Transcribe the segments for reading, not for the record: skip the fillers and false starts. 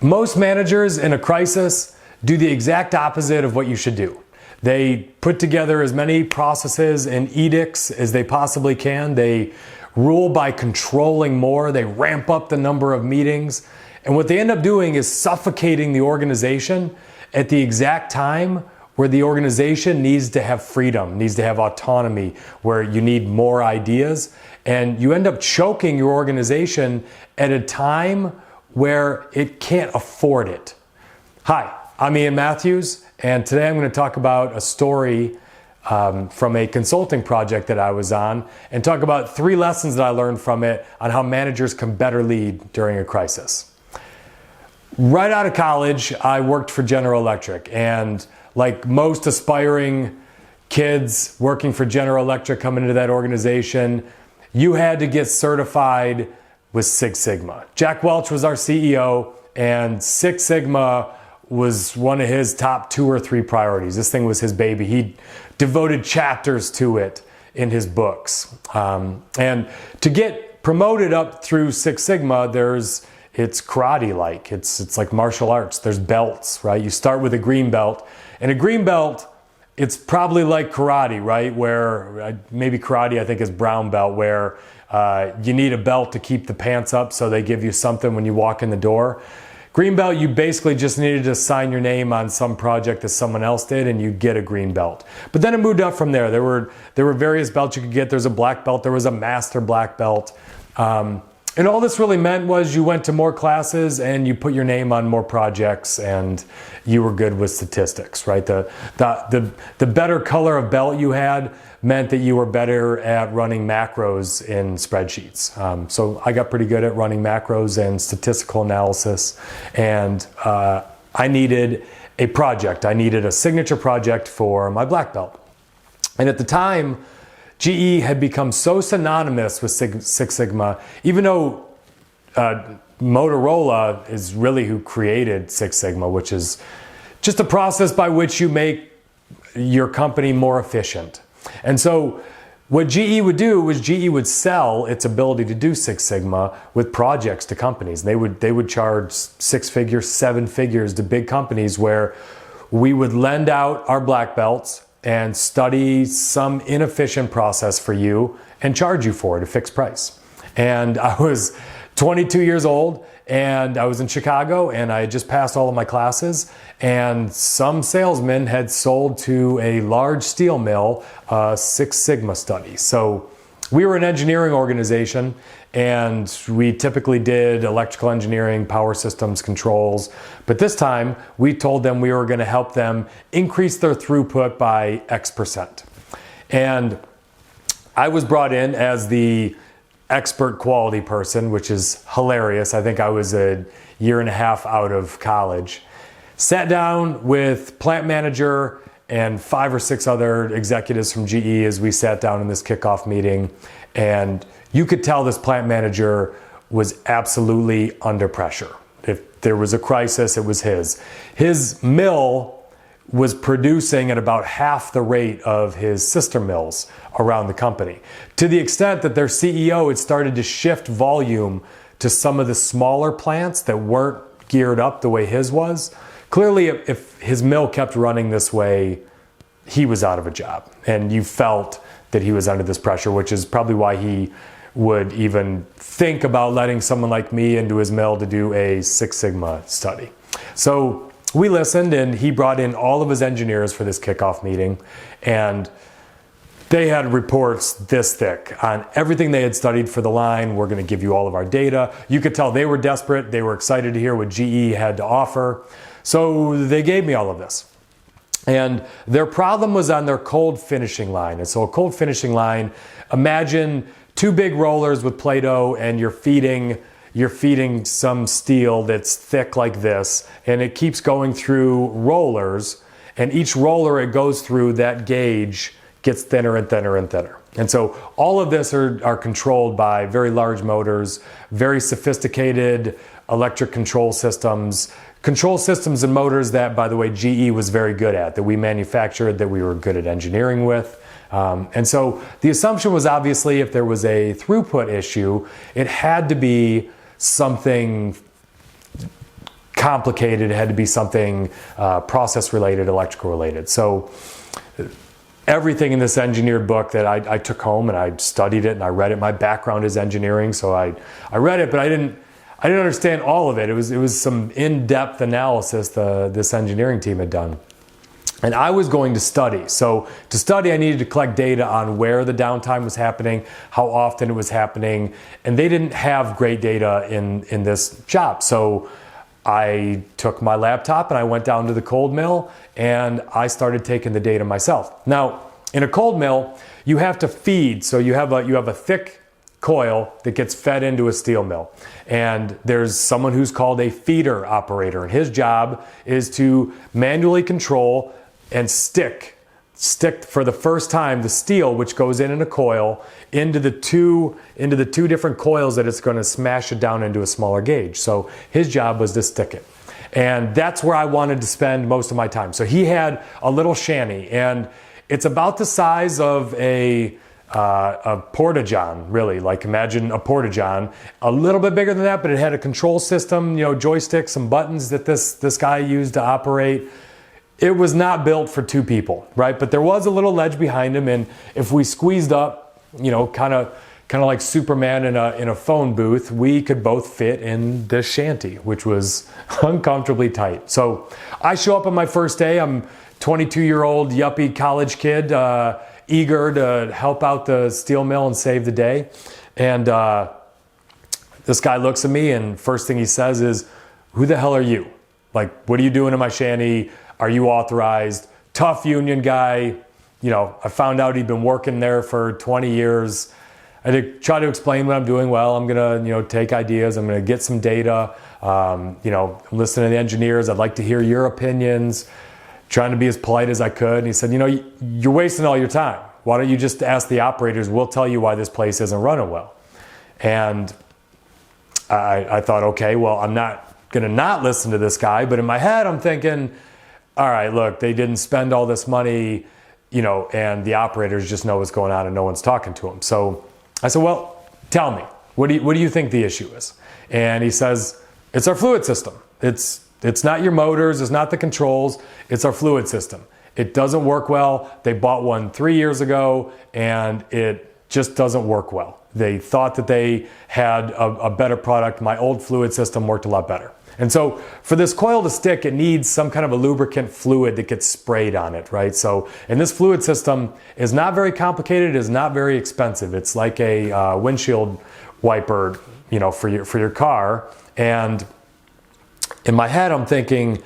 Most managers in a crisis do the exact opposite of what you should do. They put together as many processes and edicts as they possibly can. They rule by controlling more. They ramp up the number of meetings. And what they end up doing is suffocating the organization at the exact time where the organization needs to have freedom, needs to have autonomy, where you need more ideas. And you end up choking your organization at a time where it can't afford it. Hi, I'm Ian Matthews, and today I'm going to talk about a story from a consulting project that I was on, and talk about 3 lessons that I learned from it on how managers can better lead during a crisis. Right out of college, I worked for General Electric, and like most aspiring kids working for General Electric coming into that organization, you had to get certified with Six Sigma. Jack Welch was our CEO, and Six Sigma was one of his top 2 or 3 priorities. This thing was his baby. He devoted chapters to it in his books. And to get promoted up through Six Sigma, it's karate-like. It's like martial arts. There's belts, right? You start with a green belt. And a green belt, it's probably like karate, right? Where maybe karate, I think, is brown belt, where you need a belt to keep the pants up, so they give you something when you walk in the door. Green belt, you basically just needed to sign your name on some project that someone else did, and you get a green belt. But then it moved up from there. There were various belts you could get. There's a black belt. There was a master black belt. And all this really meant was you went to more classes and you put your name on more projects, and you were good with statistics, right? The better color of belt you had meant that you were better at running macros in spreadsheets. So I got pretty good at running macros and statistical analysis, and I needed a project. I needed a signature project for my black belt. And at the time, GE had become so synonymous with Six Sigma, even though Motorola is really who created Six Sigma, which is just a process by which you make your company more efficient. And so what GE would do was GE would sell its ability to do Six Sigma with projects to companies. They would charge 6 figures, 7 figures to big companies, where we would lend out our black belts and study some inefficient process for you and charge you for it, a fixed price. And I was 22 years old, and I was in Chicago, and I had just passed all of my classes, and some salesman had sold to a large steel mill Six Sigma study. So we were an engineering organization, and we typically did electrical engineering, power systems, controls. But this time, we told them we were going to help them increase their throughput by X%. And I was brought in as the expert quality person, which is hilarious. I think I was a year and a half out of college. Sat down with plant manager and 5 or 6 other executives from GE as we sat down in this kickoff meeting. And you could tell this plant manager was absolutely under pressure. If there was a crisis, it was his. His mill was producing at about half the rate of his sister mills around the company, to the extent that their CEO had started to shift volume to some of the smaller plants that weren't geared up the way his was. Clearly, if his mill kept running this way, he was out of a job. And you felt that he was under this pressure, which is probably why he would even think about letting someone like me into his mill to do a Six Sigma study. So we listened, and he brought in all of his engineers for this kickoff meeting, and they had reports this thick on everything they had studied for the line. We're going to give you all of our data. You could tell they were desperate. They were excited to hear what GE had to offer. So they gave me all of this. And their problem was on their cold finishing line. And so a cold finishing line, imagine 2 big rollers with Play-Doh, and you're feeding some steel that's thick like this, and it keeps going through rollers, and each roller it goes through, that gauge gets thinner and thinner and thinner. And so all of this are controlled by very large motors, very sophisticated electric control systems and motors that, by the way, GE was very good at, that we manufactured, that we were good at engineering with. And so the assumption was, obviously, if there was a throughput issue, it had to be something complicated. It had to be something process related, electrical related. So everything in this engineered book that I took home and I studied it and I read it. My background is engineering, so I read it, but I didn't understand all of it. It was some in-depth analysis this engineering team had done. And I was going to study. So to study, I needed to collect data on where the downtime was happening, how often it was happening, and they didn't have great data in this shop. So I took my laptop and I went down to the cold mill and I started taking the data myself. Now, in a cold mill, you have to feed. So you have a thick coil that gets fed into a steel mill. And there's someone who's called a feeder operator, and his job is to manually control and stick for the first time the steel, which goes in a coil, into the two different coils that it's going to smash it down into a smaller gauge. So his job was to stick it. And that's where I wanted to spend most of my time. So he had a little shanty, and it's about the size of a porta-john, really. Like, imagine a porta-john, a little bit bigger than that, but it had a control system, joystick, some buttons that this guy used to operate. It was not built for two people, right? But there was a little ledge behind him, and if we squeezed up, kind of like Superman in a phone booth, we could both fit in this shanty, which was uncomfortably tight. So I show up on my first day. I'm 22-year-old yuppie college kid, eager to help out the steel mill and save the day. And this guy looks at me, and first thing he says is, "Who the hell are you? Like, what are you doing in my shanty? Are you authorized?" Tough union guy. I found out he'd been working there for 20 years. I try to explain what I'm doing. Well, I'm going to, take ideas. I'm going to get some data. Listen to the engineers. I'd like to hear your opinions. Trying to be as polite as I could. And he said, you're wasting all your time. Why don't you just ask the operators? We'll tell you why this place isn't running well. And I thought, okay, well, I'm not going to not listen to this guy. But in my head, I'm thinking, all right, look, they didn't spend all this money, and the operators just know what's going on and no one's talking to them. So I said, well, tell me, what do you think the issue is? And he says, it's our fluid system. It's not your motors, it's not the controls, it's our fluid system. It doesn't work well. They bought one 3 years ago and it just doesn't work well. They thought that they had a better product. My old fluid system worked a lot better. And so for this coil to stick, it needs some kind of a lubricant fluid that gets sprayed on it, right? So, and this fluid system is not very complicated, is not very expensive. It's like a windshield wiper, for your car. And in my head, I'm thinking,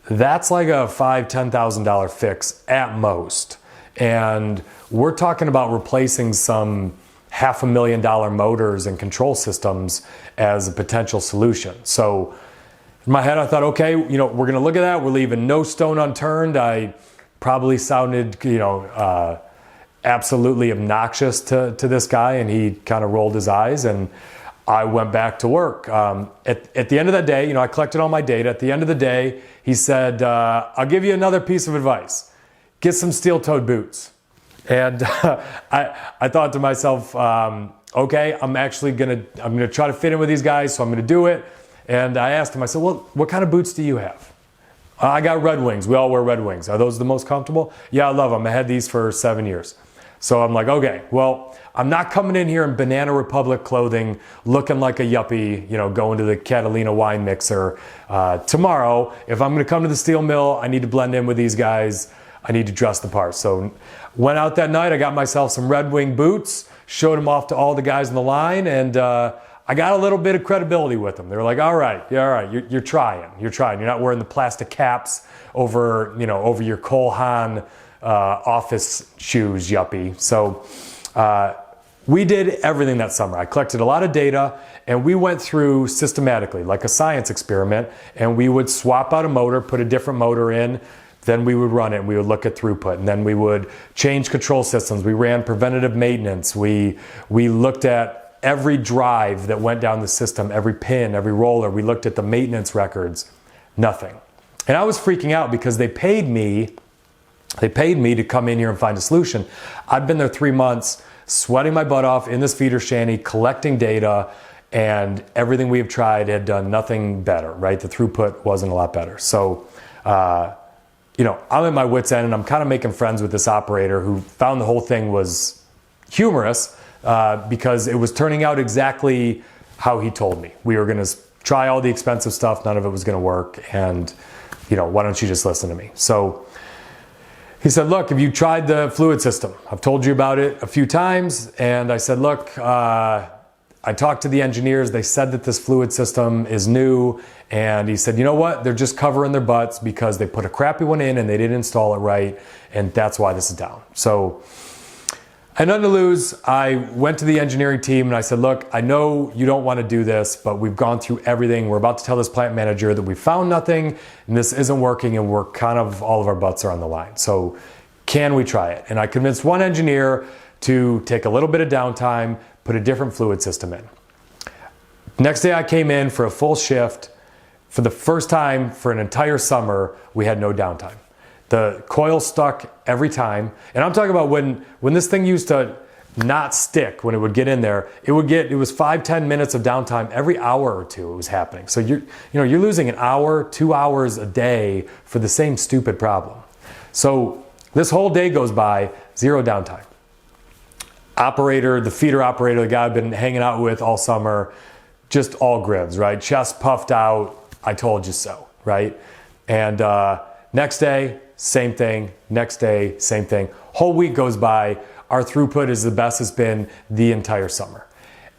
that's like a $5,000-$10,000 fix at most. And we're talking about replacing some $500,000 motors and control systems as a potential solution. So in my head, I thought, okay, we're going to look at that. We're leaving no stone unturned. I probably sounded, absolutely obnoxious to this guy, and he kind of rolled his eyes, and I went back to work. At the end of that day, I collected all my data. At the end of the day, he said, I'll give you another piece of advice. Get some steel-toed boots. And I thought to myself, okay, I'm gonna try to fit in with these guys, so I'm gonna do it. And I asked him, I said, well, what kind of boots do you have? I got Red Wings. We all wear Red Wings. Are those the most comfortable? Yeah, I love them. I had these for 7 years. So I'm like, okay, well, I'm not coming in here in Banana Republic clothing, looking like a yuppie, going to the Catalina wine mixer. Tomorrow, if I'm gonna come to the steel mill, I need to blend in with these guys. I need to dress the part. So went out that night, I got myself some Red Wing boots, showed them off to all the guys in the line, and I got a little bit of credibility with them. They were like, all right, you're trying. You're not wearing the plastic caps over your Cole Haan office shoes, yuppie. So we did everything that summer. I collected a lot of data, and we went through systematically, like a science experiment, and we would swap out a motor, put a different motor in, then we would run it, and we would look at throughput, and then we would change control systems. We ran preventative maintenance. We looked at every drive that went down the system, every pin, every roller. We looked at the maintenance records. Nothing. And I was freaking out because they paid me to come in here and find a solution. I've been there 3 months, sweating my butt off in this feeder shanty, collecting data, and everything we have tried had done nothing better, right? The throughput wasn't a lot better. So, I'm at my wit's end, and I'm kind of making friends with this operator who found the whole thing was humorous because it was turning out exactly how he told me. We were going to try all the expensive stuff, none of it was going to work, and why don't you just listen to me? So he said, look, have you tried the fluid system? I've told you about it a few times. And I said, look, I talked to the engineers. They said that this fluid system is new. And he said, you know what? They're just covering their butts because they put a crappy one in and they didn't install it right. And that's why this is down. So I had nothing to lose. I went to the engineering team and I said, look, I know you don't want to do this, but we've gone through everything. We're about to tell this plant manager that we found nothing and this isn't working, and we're kind of, all of our butts are on the line. So can we try it? And I convinced one engineer to take a little bit of downtime, put a different fluid system in. Next day I came in for a full shift. For the first time for an entire summer, we had no downtime. The coil stuck every time. And I'm talking about when this thing used to not stick, when it would get in there, it was 5-10 minutes of downtime every hour or two it was happening. So you're losing an hour, 2 hours a day for the same stupid problem. So this whole day goes by, zero downtime. Operator, the feeder operator, the guy I've been hanging out with all summer, just all grins, right? Chest puffed out, I told you so, right? And next day, same thing. Next day, same thing. Whole week goes by. Our throughput is the best it's been the entire summer.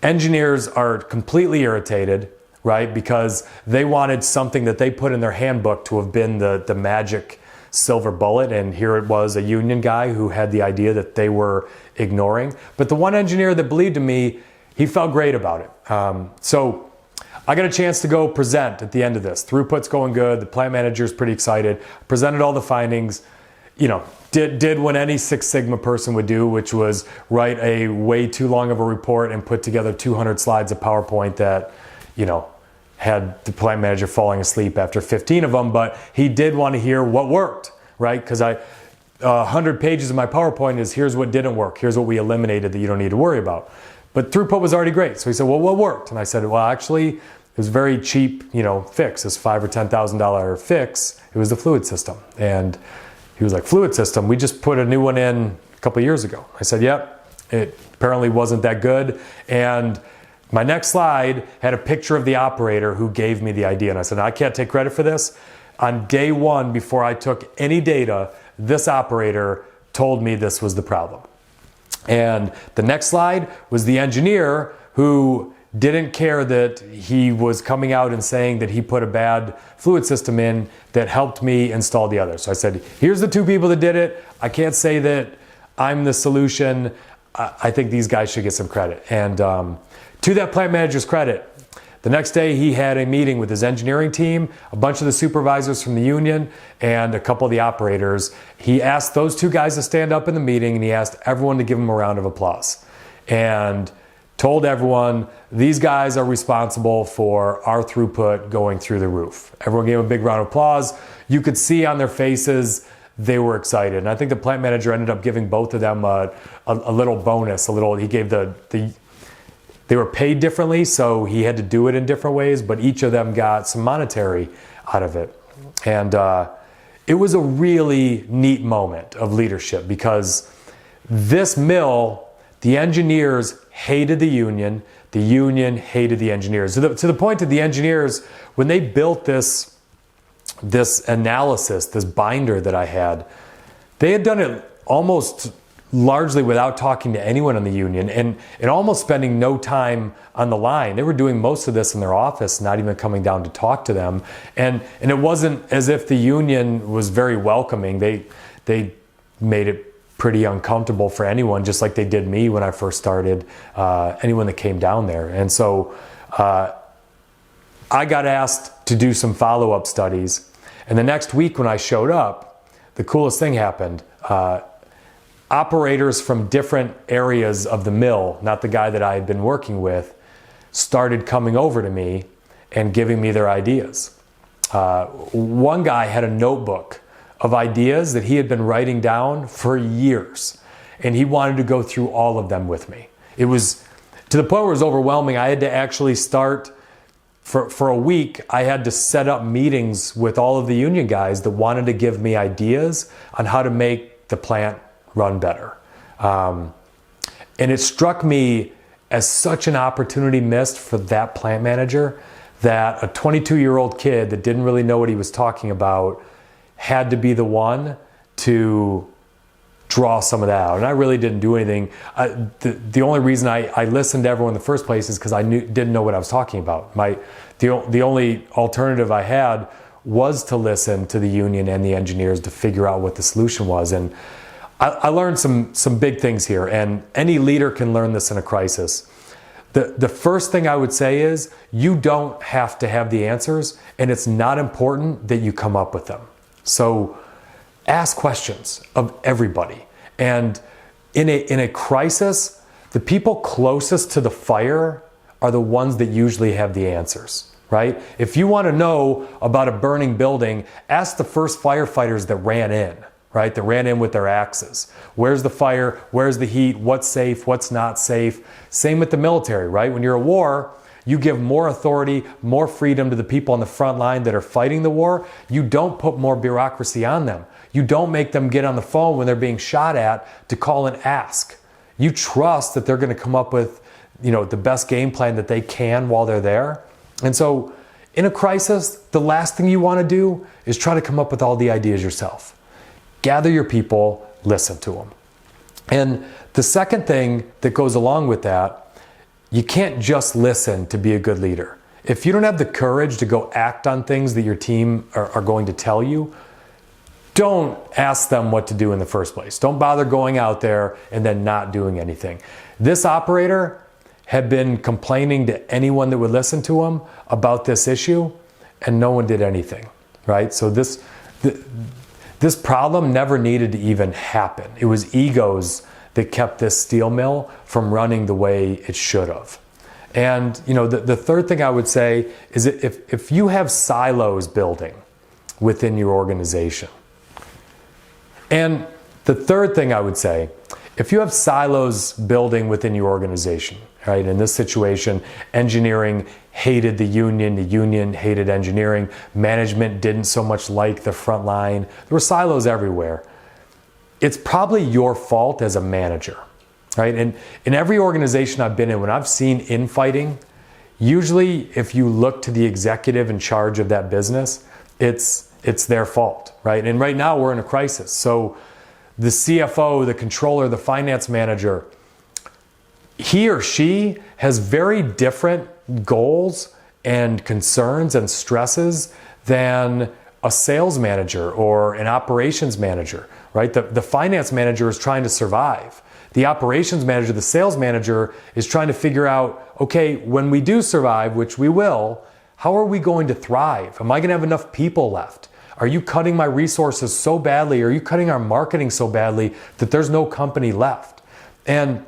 Engineers are completely irritated, right? Because they wanted something that they put in their handbook to have been the magic silver bullet. And here it was, a union guy who had the idea that they were ignoring. But the one engineer that believed in me, he felt great about it. So I got a chance to go present at the end of this. Throughput's going good. The plant manager's pretty excited. Presented all the findings. Did what any Six Sigma person would do, which was write a way too long of a report and put together 200 slides of PowerPoint that, had the plant manager falling asleep after 15 of them. But he did want to hear what worked, right? Because 100 pages of my PowerPoint is here's what didn't work. Here's what we eliminated that you don't need to worry about. But throughput was already great. So he said, well, what worked? And I said, well, actually, it was a very cheap, fix. This $5,000 or $10,000 fix. It was the fluid system. And he was like, fluid system? We just put a new one in a couple of years ago. I said, yep, it apparently wasn't that good. And my next slide had a picture of the operator who gave me the idea. And I said, I can't take credit for this. On day one, before I took any data, this operator told me this was the problem. And the next slide was the engineer who didn't care that he was coming out and saying that he put a bad fluid system in that helped me install the other. So I said, here's the two people that did it. I can't say that I'm the solution. I think these guys should get some credit. And to that plant manager's credit, the next day he had a meeting with his engineering team, a bunch of the supervisors from the union, and a couple of the operators. He asked those two guys to stand up in the meeting, and he asked everyone to give him a round of applause. And told everyone, these guys are responsible for our throughput going through the roof. Everyone gave him a big round of applause. You could see on their faces they were excited. And I think the plant manager ended up giving both of them a little bonus, he gave they were paid differently, so he had to do it in different ways, but each of them got some monetary out of it. And it was a really neat moment of leadership because this mill, the engineers hated the union hated the engineers. To the point that the engineers, when they built this analysis, this binder that I had, they had done it almost largely without talking to anyone in the union and almost spending no time on the line. They were doing most of this in their office, not even coming down to talk to them. And it wasn't as if the union was very welcoming. They made it pretty uncomfortable for anyone, just like they did me when I first started, anyone that came down there. And so I got asked to do some follow-up studies. And the next week when I showed up, the coolest thing happened. Operators from different areas of the mill, not the guy that I had been working with, started coming over to me and giving me their ideas. One guy had a notebook of ideas that he had been writing down for years, and he wanted to go through all of them with me. It was to the point where it was overwhelming. I had to actually start, for a week, I had to set up meetings with all of the union guys that wanted to give me ideas on how to make the plant run better. And it struck me as such an opportunity missed for that plant manager, that a 22-year-old kid that didn't really know what he was talking about had to be the one to draw some of that out. And I really didn't do anything. The only reason I listened to everyone in the first place is because I didn't know what I was talking about. The only alternative I had was to listen to the union and the engineers to figure out what the solution was. And I learned some big things here, and any leader can learn this in a crisis. The first thing I would say is you don't have to have the answers, and it's not important that you come up with them. So ask questions of everybody. And in a crisis, the people closest to the fire are the ones that usually have the answers, right? If you want to know about a burning building, ask the first firefighters that ran in, right? That ran in with their axes. Where's the fire? Where's the heat? What's safe? What's not safe? Same with the military, right? When you're at war, you give more authority, more freedom to the people on the front line that are fighting the war. You don't put more bureaucracy on them. You don't make them get on the phone when they're being shot at to call and ask. You trust that they're going to come up with, the best game plan that they can while they're there. And so in a crisis, the last thing you want to do is try to come up with all the ideas yourself. Gather your people, listen to them. And the second thing that goes along with that, you can't just listen to be a good leader. If you don't have the courage to go act on things that your team are going to tell you, don't ask them what to do in the first place. Don't bother going out there and then not doing anything. This operator had been complaining to anyone that would listen to him about this issue, and no one did anything, right? So this problem never needed to even happen. It was egos that kept this steel mill from running the way it should have. And the third thing I would say is that if you have silos building within your organization, and the third thing I would say, if you have silos building within your organization, right? In this situation, engineering hated the union hated engineering, management didn't so much like the front line. There were silos everywhere. It's probably your fault as a manager, right? And in every organization I've been in, when I've seen infighting, usually if you look to the executive in charge of that business, it's their fault, right? And right now we're in a crisis. So the CFO, the controller, the finance manager, he or she has very different goals and concerns and stresses than a sales manager or an operations manager, right? The finance manager is trying to survive. The operations manager, the sales manager is trying to figure out, okay, when we do survive, which we will, how are we going to thrive? Am I going to have enough people left? Are you cutting my resources so badly? Are you cutting our marketing so badly that there's no company left? And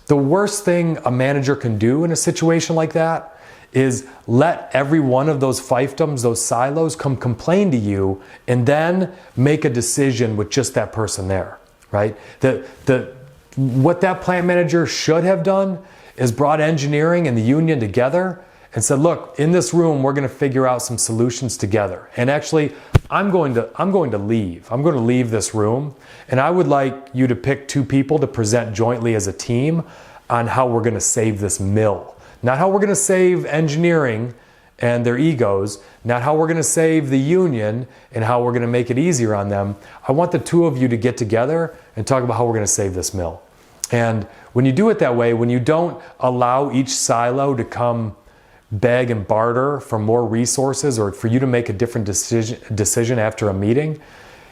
the worst thing a manager can do in a situation like that is let every one of those fiefdoms, those silos, come complain to you and then make a decision with just that person there, right? What that plant manager should have done is brought engineering and the union together and said, look, in this room, we're going to figure out some solutions together. And actually, I'm going to leave. I'm going to leave this room. And I would like you to pick two people to present jointly as a team on how we're going to save this mill. Not how we're going to save engineering and their egos, not how we're going to save the union and how we're going to make it easier on them. I want the two of you to get together and talk about how we're going to save this mill. And when you do it that way, when you don't allow each silo to come beg and barter for more resources or for you to make a different decision after a meeting,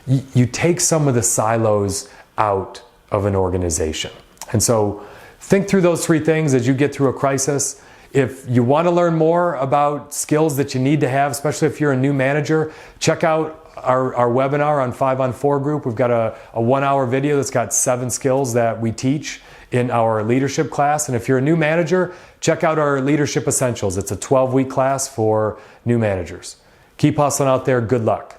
you take some of the silos out of an organization. And so think through those three things as you get through a crisis. If you want to learn more about skills that you need to have, especially if you're a new manager, check out our webinar on 5on4 group. We've got a 1-hour video that's got 7 skills that we teach in our leadership class. And if you're a new manager, check out our Leadership Essentials. It's a 12-week class for new managers. Keep hustling out there. Good luck.